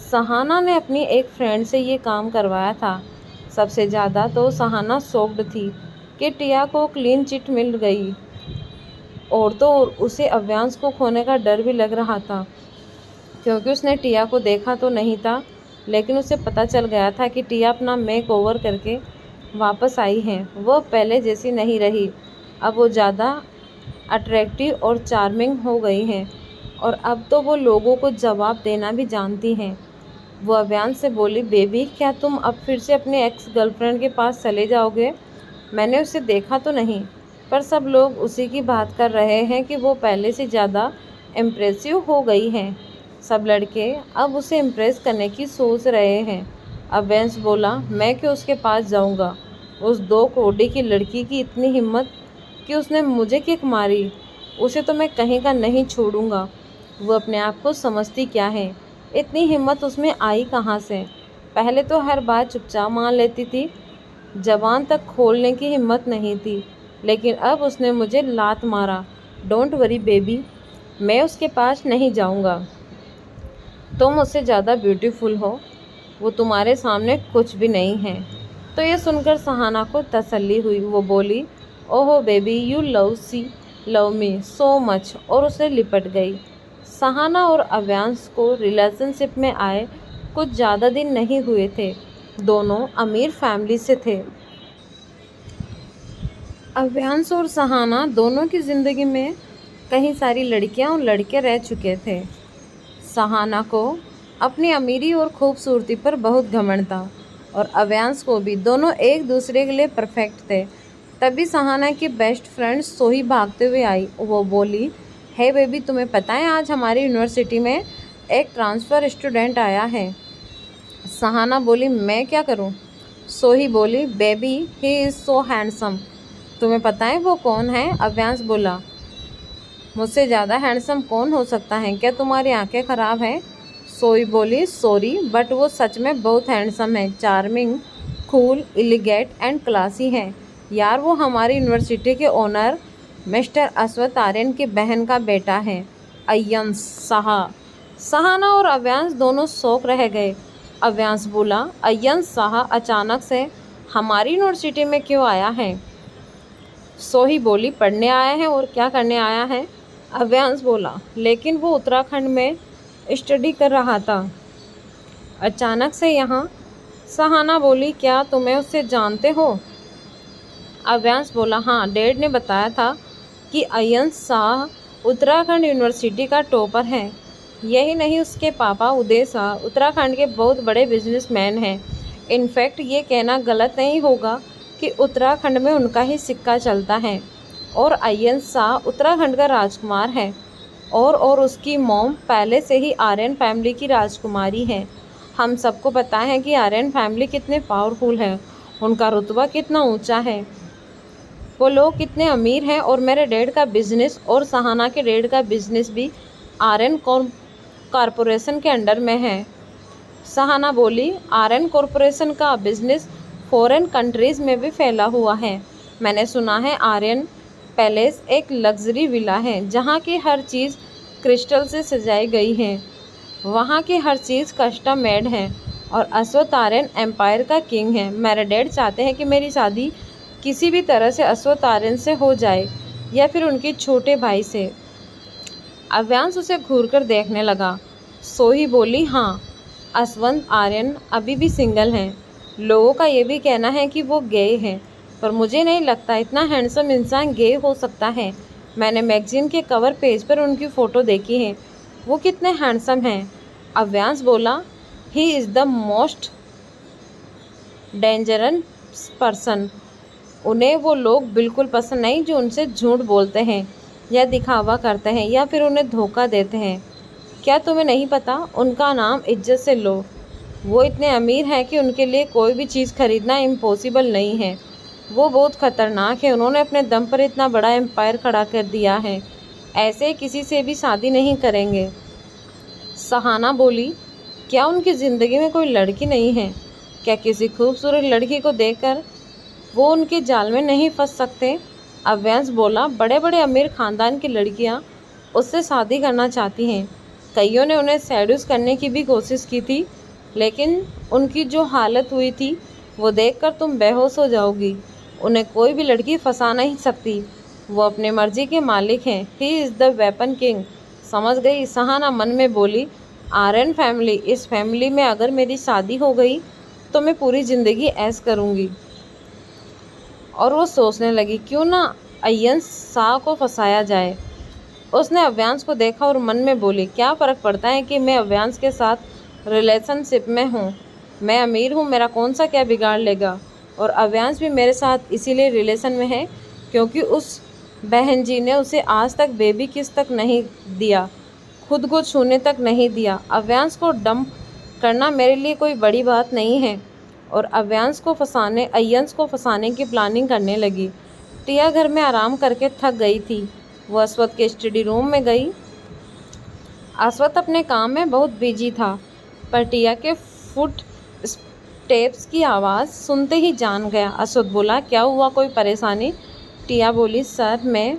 सहाना ने अपनी एक फ्रेंड से ये काम करवाया था। सबसे ज़्यादा तो सहाना शॉक्ड थी कि टिया को क्लीन चिट मिल गई, और तो और उसे अव्यांश को खोने का डर भी लग रहा था, क्योंकि उसने टिया को देखा तो नहीं था, लेकिन उसे पता चल गया था कि टिया अपना मेक ओवर करके वापस आई है। वह पहले जैसी नहीं रही, अब वो ज़्यादा अट्रैक्टिव और चार्मिंग हो गई हैं, और अब तो वो लोगों को जवाब देना भी जानती हैं। वो अव्यांश से बोली, बेबी क्या तुम अब फिर से अपने एक्स गर्लफ्रेंड के पास चले जाओगे? मैंने उसे देखा तो नहीं, पर सब लोग उसी की बात कर रहे हैं कि वो पहले से ज़्यादा इम्प्रेसिव हो गई हैं। सब लड़के अब उसे इम्प्रेस करने की सोच रहे हैं। अव्यांश बोला, मैं क्यों उसके पास जाऊंगा? उस 2 करोड़ की लड़की की इतनी हिम्मत कि उसने मुझे किक मारी, उसे तो मैं कहीं का नहीं छोड़ूंगा। वो अपने आप को समझती क्या है? इतनी हिम्मत उसमें आई कहाँ से? पहले तो हर बात चुपचाप मान लेती थी, ज़बान तक खोलने की हिम्मत नहीं थी, लेकिन अब उसने मुझे लात मारा। डोंट वरी बेबी, मैं उसके पास नहीं जाऊंगा। तुम उससे ज़्यादा ब्यूटीफुल हो, वो तुम्हारे सामने कुछ भी नहीं है। तो ये सुनकर सहाना को तसल्ली हुई। वो बोली, ओहो baby, you love me so much, और उसने लिपट गई। सहाना और अव्यांश को रिलेशनशिप में आए कुछ ज़्यादा दिन नहीं हुए थे। दोनों अमीर फैमिली से थे। अव्यांश और सहाना दोनों की ज़िंदगी में कई सारी लड़कियां और लड़के रह चुके थे। सहाना को अपनी अमीरी और खूबसूरती पर बहुत घमंड था, और अव्यांश को भी। दोनों एक दूसरे के लिए परफेक्ट थे। तभी सहाना की बेस्ट फ्रेंड सोही भागते हुए आई। वो बोली, हे बेबी, तुम्हें पता है आज हमारी यूनिवर्सिटी में एक ट्रांसफ़र स्टूडेंट आया है? सहाना बोली, मैं क्या करूं? सोही बोली, baby he is so handsome. तुम्हें पता है वो कौन है? अव्यांश बोला, मुझसे ज़्यादा हैंडसम कौन हो सकता है? क्या तुम्हारी आंखें ख़राब हैं? सोई बोली, सॉरी बट वो सच में बहुत हैंडसम है, charming, cool, elegant and classy है। यार वो हमारी यूनिवर्सिटी के ओनर मिस्टर अश्वथ आर्यन की बहन का बेटा है, अय्यंश शाह। सहाना और अव्यांश दोनों शौक रह गए। अव्यांश बोला, अय्यंश शाह अचानक से हमारी यूनिवर्सिटी में क्यों आया है? सोही बोली, पढ़ने आया है और क्या करने आया है? अव्यांश बोला, लेकिन वो उत्तराखंड में स्टडी कर रहा था अचानक से यहाँ। सहाना बोली, क्या तुम्हें उससे जानते हो? अव्यांश बोला, हाँ, डैड ने बताया था कि अय्यंश शाह उत्तराखंड यूनिवर्सिटी का टॉपर है। यही नहीं, उसके पापा उदय शाह उत्तराखंड के बहुत बड़े बिजनेसमैन हैं। इनफैक्ट ये कहना गलत नहीं होगा कि उत्तराखंड में उनका ही सिक्का चलता है, और अय्यंश शाह उत्तराखंड का राजकुमार है, और उसकी मॉम पहले से ही आर्यन फैमिली की राजकुमारी है। हम सबको पता है कि आर्यन फैमिली कितने पावरफुल है, उनका रुतबा कितना ऊंचा है, वो लोग कितने अमीर हैं। और मेरे डैड का बिजनेस और सहाना के डैड का बिजनेस भी आर्यन कॉरपोरेशन के अंडर में है। सहाना बोली, आर्यन कॉरपोरेशन का बिजनेस फॉरेन कंट्रीज़ में भी फैला हुआ है। मैंने सुना है आर्यन पैलेस एक लग्जरी विला है जहाँ की हर चीज़ क्रिस्टल से सजाई गई है, वहाँ की हर चीज़ कस्टम मेड है, और अश्वथ आर्यन एम्पायर का किंग है। मेरे डैड चाहते हैं कि मेरी शादी किसी भी तरह से अश्वथ आर्यन से हो जाए, या फिर उनके छोटे भाई से। अव्यांश उसे घूरकर देखने लगा। सोही बोली, हाँ, अश्वथ आर्यन अभी भी सिंगल हैं। लोगों का ये भी कहना है कि वो गे हैं, पर मुझे नहीं लगता इतना हैंडसम इंसान गे हो सकता है। मैंने मैगजीन के कवर पेज पर उनकी फ़ोटो देखी है, वो कितने हैंडसम हैं। अव्यांश बोला, he is the most dangerous person. उन्हें वो लोग बिल्कुल पसंद नहीं जो उनसे झूठ बोलते हैं, या दिखावा करते हैं, या फिर उन्हें धोखा देते हैं। क्या तुम्हें नहीं पता? उनका नाम इज्जत से लो। वो इतने अमीर हैं कि उनके लिए कोई भी चीज़ खरीदना इम्पॉसिबल नहीं है। वो बहुत ख़तरनाक है, उन्होंने अपने दम पर इतना बड़ा एम्पायर खड़ा कर दिया है। ऐसे किसी से भी शादी नहीं करेंगे। सहाना बोली, क्या उनकी ज़िंदगी में कोई लड़की नहीं है? क्या किसी खूबसूरत लड़की को देखकर वो उनके जाल में नहीं फंस सकते? अव्यांश बोला, बड़े बड़े अमीर खानदान की लड़कियां उससे शादी करना चाहती हैं। कईयों ने उन्हें सेड्यूस करने की भी कोशिश की थी, लेकिन उनकी जो हालत हुई थी वो देखकर तुम बेहोश हो जाओगी। उन्हें कोई भी लड़की फंसा नहीं सकती। वो अपनी मर्जी के मालिक हैं। He is the weapon king. समझ गई? सहाना मन में बोली, आर्यन फैमिली, इस फैमिली में अगर मेरी शादी हो गई तो मैं पूरी ज़िंदगी ऐश करूँगी। और वो सोचने लगी, क्यों ना अय्यन शाह को फंसाया जाए। उसने अव्यांश को देखा और मन में बोली, क्या फ़र्क पड़ता है कि मैं अव्यांश के साथ रिलेशनशिप में हूँ। मैं अमीर हूँ, मेरा कौन सा क्या बिगाड़ लेगा। और अव्यांश भी मेरे साथ इसीलिए रिलेशन में है क्योंकि उस बहन जी ने उसे आज तक बेबी किस तक नहीं दिया, खुद को छूने तक नहीं दिया। अव्यांश को डंप करना मेरे लिए कोई बड़ी बात नहीं है। और अव्यांश को अय्यंस को फंसाने की प्लानिंग करने लगी। टिया घर में आराम करके थक गई थी। वो अश्वथ के स्टडी रूम में गई। अश्वथ अपने काम में बहुत बिजी था, पर टिया के फुट स्टेप्स की आवाज़ सुनते ही जान गया। अश्वथ बोला, क्या हुआ, कोई परेशानी? टिया बोली, सर मैं।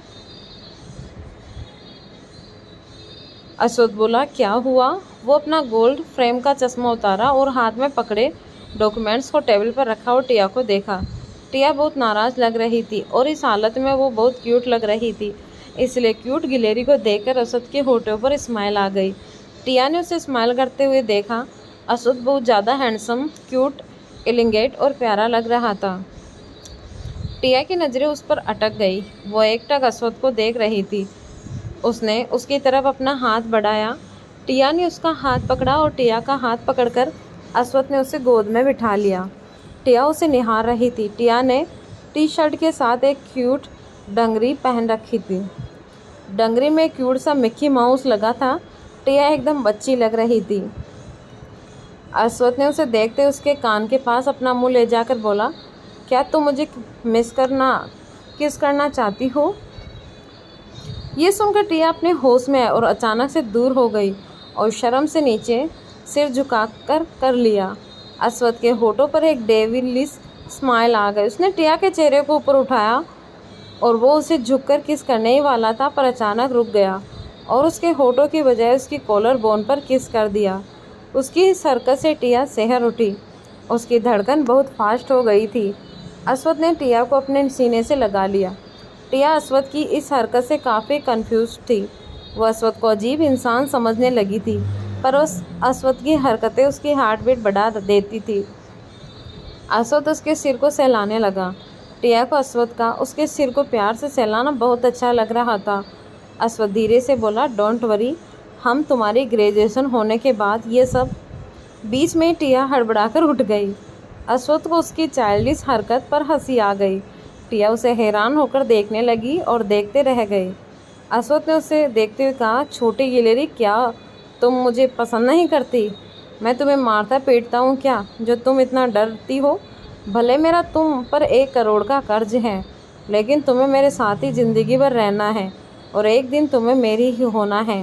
अश्वथ बोला, क्या हुआ? वो अपना गोल्ड फ्रेम का चश्मा उतारा और हाथ में पकड़े डॉक्यूमेंट्स को टेबल पर रखा और टिया को देखा। टिया बहुत नाराज़ लग रही थी और इस हालत में वो बहुत क्यूट लग रही थी, इसलिए क्यूट गिलेरी को देखकर अश्वथ के होठों पर स्माइल आ गई। टिया ने उसे स्माइल करते हुए देखा। अश्वथ बहुत ज़्यादा हैंडसम, क्यूट, एलिगेंट और प्यारा लग रहा था। टिया की नज़रें उस पर अटक गई। वो एकटक अश्वथ को देख रही थी। उसने उसकी तरफ अपना हाथ बढ़ाया। टिया ने उसका हाथ पकड़ा और टिया का हाथ पकड़कर अश्वथ ने उसे गोद में बिठा लिया। टिया उसे निहार रही थी। टिया ने टी शर्ट के साथ एक क्यूट डंगरी पहन रखी थी। डंगरी में क्यूट सा मिक्की माउस लगा था। टिया एकदम बच्ची लग रही थी। अश्वथ ने उसे देखते उसके कान के पास अपना मुंह ले जाकर बोला, क्या तुम मुझे किस करना चाहती हो? ये सुनकर टिया अपने होश में और अचानक से दूर हो गई और शर्म से नीचे सिर झुकाकर कर लिया। अश्वथ के होठों पर एक डेविलिश स्माइल आ गई। उसने टिया के चेहरे को ऊपर उठाया और वो उसे झुककर किस करने ही वाला था, पर अचानक रुक गया और उसके होठों की बजाय उसकी कॉलर बोन पर किस कर दिया। उसकी इस हरकत से टिया सहर उठी। उसकी धड़कन बहुत फास्ट हो गई थी। अश्वथ ने टिया को अपने सीने से लगा लिया। टिया अश्वथ की इस हरकत से काफ़ी कंफ्यूज थी। वो अश्वथ को अजीब इंसान समझने लगी थी, पर उस अश्वथ की हरकतें उसकी हार्ट बीट बढ़ा देती थी। अश्वथ उसके सिर को सहलाने लगा। टिया को अश्वथ का उसके सिर को प्यार से सहलाना बहुत अच्छा लग रहा था। अश्वथ धीरे से बोला, डोंट वरी, हम तुम्हारी ग्रेजुएशन होने के बाद ये सब। बीच में टिया हड़बड़ाकर उठ गई। अश्वथ को उसकी चाइल्डिश हरकत पर हंसी आ गई। टिया उसे हैरान होकर देखने लगी और देखते रह गई। अश्वथ ने उसे देखते हुए कहा, छोटी गिलेरी, क्या तुम मुझे पसंद नहीं करती? मैं तुम्हें मारता पीटता हूँ क्या जो तुम इतना डरती हो? भले मेरा तुम पर 1 करोड़ का कर्ज है, लेकिन तुम्हें मेरे साथ ही ज़िंदगी भर रहना है और एक दिन तुम्हें मेरी ही होना है।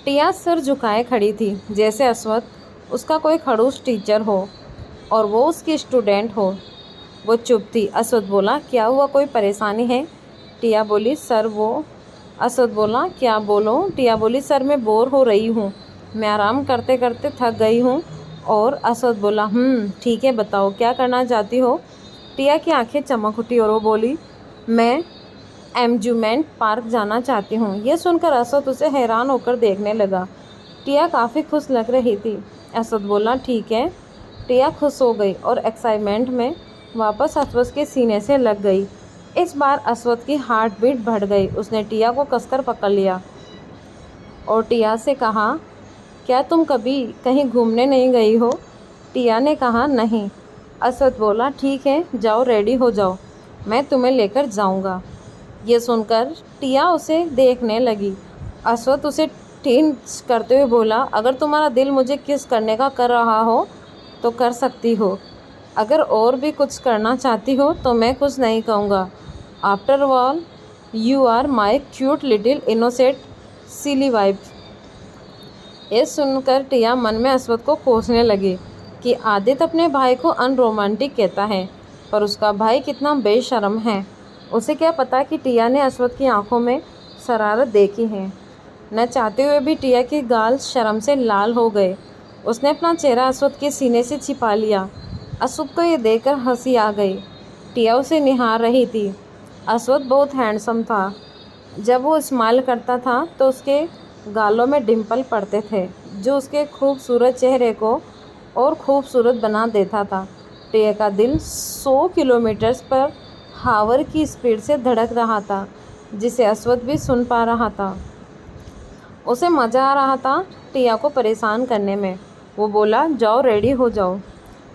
टिया सिर झुकाए खड़ी थी, जैसे अश्वथ उसका कोई खड़ूस टीचर हो और वो उसकी स्टूडेंट हो। वो चुप थी। अश्वथ बोला, क्या हुआ, कोई परेशानी है? टिया बोली, सर वो। अश्वथ बोला, क्या बोलो? टिया बोली, सर मैं बोर हो रही हूँ, मैं आराम करते करते थक गई हूँ। और अश्वथ बोला, ठीक है, बताओ क्या करना चाहती हो? टिया की आंखें चमक उठी और वो बोली, मैं एम्यूज़मेंट पार्क जाना चाहती हूँ। ये सुनकर अश्वथ उसे हैरान होकर देखने लगा। टिया काफ़ी खुश लग रही थी। अश्वथ बोला, ठीक है। टिया खुश हो गई और एक्साइटमेंट में वापस अश्वथ के सीने से लग गई। इस बार अश्वथ की हार्ट बीट बढ़ गई। उसने टिया को कसकर पकड़ लिया और टिया से कहा, क्या तुम कभी कहीं घूमने नहीं गई हो? टिया ने कहा, नहीं। अश्वथ बोला, ठीक है, जाओ, रेडी हो जाओ, मैं तुम्हें लेकर जाऊंगा। ये सुनकर टिया उसे देखने लगी। अश्वथ उसे टीज करते हुए बोला, अगर तुम्हारा दिल मुझे किस करने का कर रहा हो तो कर सकती हो, अगर और भी कुछ करना चाहती हो तो मैं कुछ नहीं कहूँगा। After all you are my cute little innocent silly wife. ये सुनकर टिया मन में अश्वथ को कोसने लगी कि आदित्य अपने भाई को अनरोमांटिक कहता है, पर उसका भाई कितना बेशर्म है। उसे क्या पता कि टिया ने अश्वत्थ की आंखों में शरारत देखी है। न चाहते हुए भी टिया के गाल शर्म से लाल हो गए। उसने अपना चेहरा अश्वत्थ के सीने से छिपा लिया। अश्वत्थ को ये देखकर हंसी आ गई। टिया उसे निहार रही थी। अश्वत्थ बहुत हैंडसम था। जब वो स्माइल करता था तो उसके गालों में डिम्पल पड़ते थे, जो उसके खूबसूरत चेहरे को और खूबसूरत बना देता था। टिया का दिल 100 किलोमीटर पर हावर की स्पीड से धड़क रहा था, जिसे अश्वत्थ भी सुन पा रहा था। उसे मज़ा आ रहा था टिया को परेशान करने में। वो बोला, जाओ रेडी हो जाओ।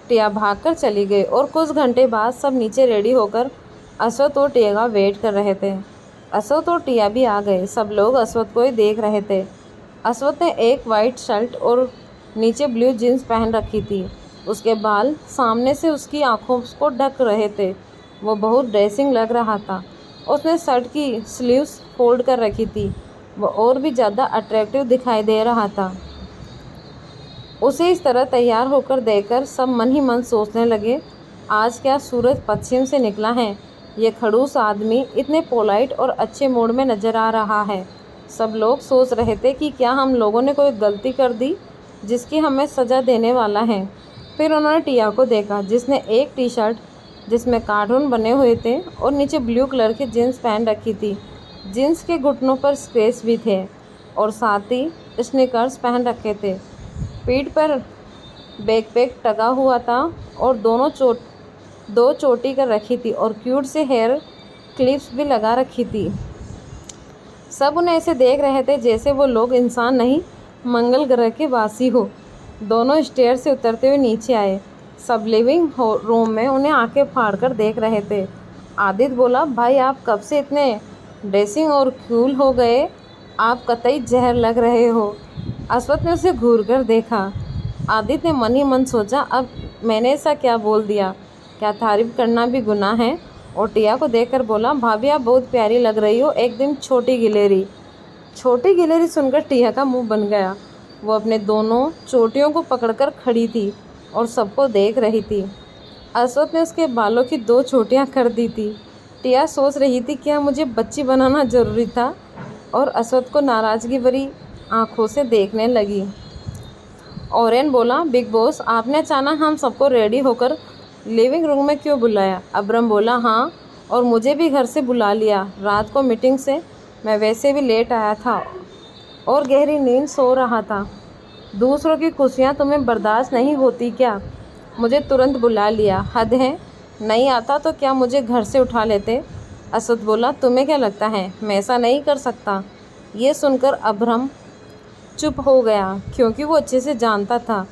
टिया भागकर चली गई और कुछ घंटे बाद सब नीचे रेडी होकर अश्वत्थ और टिया का वेट कर रहे थे। अश्वत्थ और टिया भी आ गए। सब लोग अश्वत्थ को ही देख रहे थे। अश्वत्थ ने एक वाइट शर्ट और नीचे ब्लू जीन्स पहन रखी थी। उसके बाल सामने से उसकी आंखों को ढक रहे थे। वो बहुत ड्रेसिंग लग रहा था। उसने शर्ट की स्लीव्स फोल्ड कर रखी थी। वो और भी ज़्यादा अट्रैक्टिव दिखाई दे रहा था। उसे इस तरह तैयार होकर देखकर सब मन ही मन सोचने लगे, आज क्या सूरज पश्चिम से निकला है। ये खड़ूस आदमी इतने पोलाइट और अच्छे मूड में नज़र आ रहा है। सब लोग सोच रहे थे कि क्या हम लोगों ने कोई गलती कर दी जिसकी हमें सज़ा देने वाला है। फिर उन्होंने टिया को देखा, जिसने एक टी शर्ट जिसमें कार्टून बने हुए थे और नीचे ब्लू कलर की जीन्स पहन रखी थी। जीन्स के घुटनों पर स्क्रैच भी थे और साथ ही स्नीकर्स पहन रखे थे। पीठ पर बैकपैक टंगा हुआ था और दो चोटी कर रखी थी और क्यूट से हेयर क्लिप्स भी लगा रखी थी। सब उन्हें ऐसे देख रहे थे जैसे वो लोग इंसान नहीं, मंगल ग्रह के वासी हो। दोनों स्टेयर से उतरते हुए नीचे आए। सब लिविंग रूम में उन्हें आंखें फाड़कर देख रहे थे। आदित्य बोला, भाई आप कब से इतने ड्रेसिंग और कूल हो गए, आप कतई जहर लग रहे हो। अश्वत्थ ने उसे घूर कर देखा। आदित्य ने मन ही मन सोचा, अब मैंने ऐसा क्या बोल दिया, क्या तारीफ करना भी गुनाह है। और टिया को देखकर बोला, भाभी आप बहुत प्यारी लग रही हो, एकदम छोटी गिलेरी। छोटी गिलेरी सुनकर टिया का मुंह बन गया। वो अपने दोनों चोटियों को पकड़कर खड़ी थी और सबको देख रही थी। अश्वत्थ ने उसके बालों की 2 चोटियां कर दी थी। टिया सोच रही थी, क्या मुझे बच्ची बनाना ज़रूरी था, और अश्वत्थ को नाराज़गी भरी आंखों से देखने लगी। ओरेन बोला, बिग बॉस आपने अचानक हम सबको रेडी होकर लिविंग रूम में क्यों बुलाया। अब्रम बोला, हाँ, और मुझे भी घर से बुला लिया। रात को मीटिंग से मैं वैसे भी लेट आया था और गहरी नींद सो रहा था। दूसरों की खुशियाँ तुम्हें बर्दाश्त नहीं होती क्या। मुझे तुरंत बुला लिया, हद है। नहीं आता तो क्या मुझे घर से उठा लेते। अश्वत्थ बोला, तुम्हें क्या लगता है मैं ऐसा नहीं कर सकता। ये सुनकर अब्रम चुप हो गया, क्योंकि वो अच्छे से जानता था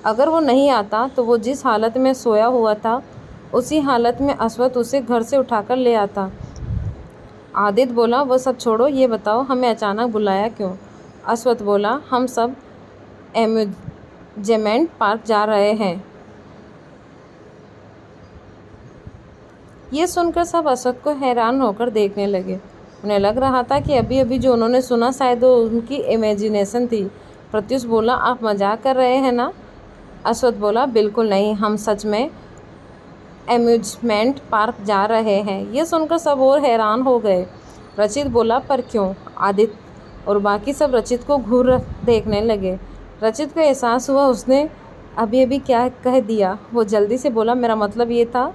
अगर वो नहीं आता तो वो जिस हालत में सोया हुआ था उसी हालत में अश्वत्थ उसे घर से उठाकर ले आता। आदित्य बोला, वो सब छोड़ो, ये बताओ हमें अचानक बुलाया क्यों। अश्वत्थ बोला, हम सब एम्यूजमेंट पार्क जा रहे हैं। ये सुनकर सब अश्वत्थ को हैरान होकर देखने लगे। उन्हें लग रहा था कि अभी अभी जो उन्होंने सुना शायद वो उनकी इमेजिनेशन थी। प्रत्युष बोला, आप मजाक कर रहे हैं ना। अश्वत्थ बोला, बिल्कुल नहीं, हम सच में एम्यूजमेंट पार्क जा रहे हैं। ये सुनकर सब और हैरान हो गए। रचित बोला, पर क्यों। आदित्य और बाकी सब रचित को घूर देखने लगे। रचित को एहसास हुआ उसने अभी अभी क्या कह दिया। वो जल्दी से बोला, मेरा मतलब ये था।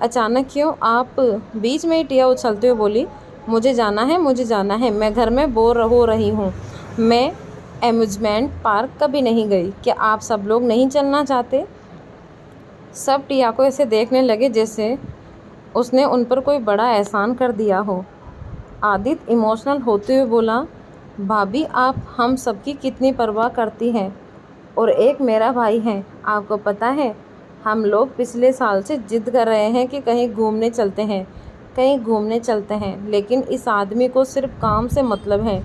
अचानक क्यों। आप बीच में ही टिया उछलते हुए बोली, मुझे जाना है, मुझे जाना है, मैं घर में बोर हो रही हूँ, मैं एम्यूजमेंट पार्क कभी नहीं गई। क्या आप सब लोग नहीं चलना चाहते। सब टिया को ऐसे देखने लगे जैसे उसने उन पर कोई बड़ा एहसान कर दिया हो। आदित्य इमोशनल होते हुए बोला, भाभी आप हम सबकी कितनी परवाह करती हैं, और एक मेरा भाई है। आपको पता है हम लोग पिछले साल से जिद कर रहे हैं कि कहीं घूमने चलते हैं, कहीं घूमने चलते हैं, लेकिन इस आदमी को सिर्फ काम से मतलब है,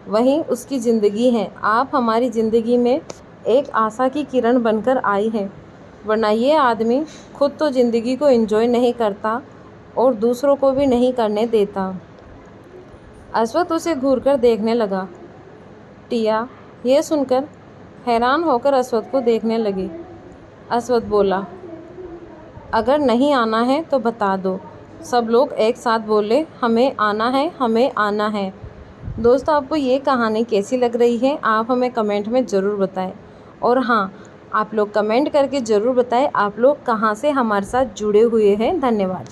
वहीं उसकी ज़िंदगी है। आप हमारी ज़िंदगी में एक आशा की किरण बनकर आई है, वरना ये आदमी खुद तो ज़िंदगी को एंजॉय नहीं करता और दूसरों को भी नहीं करने देता। अश्वत्थ उसे घूरकर देखने लगा। टिया यह सुनकर हैरान होकर अश्वत्थ को देखने लगी। अश्वत्थ बोला, अगर नहीं आना है तो बता दो, सब लोग एक साथ बोले, हमें आना है, हमें आना है। दोस्तों, आपको ये कहानी कैसी लग रही है, आप हमें कमेंट में ज़रूर बताएं। और हाँ, आप लोग कमेंट करके ज़रूर बताएं आप लोग कहाँ से हमारे साथ जुड़े हुए हैं। धन्यवाद।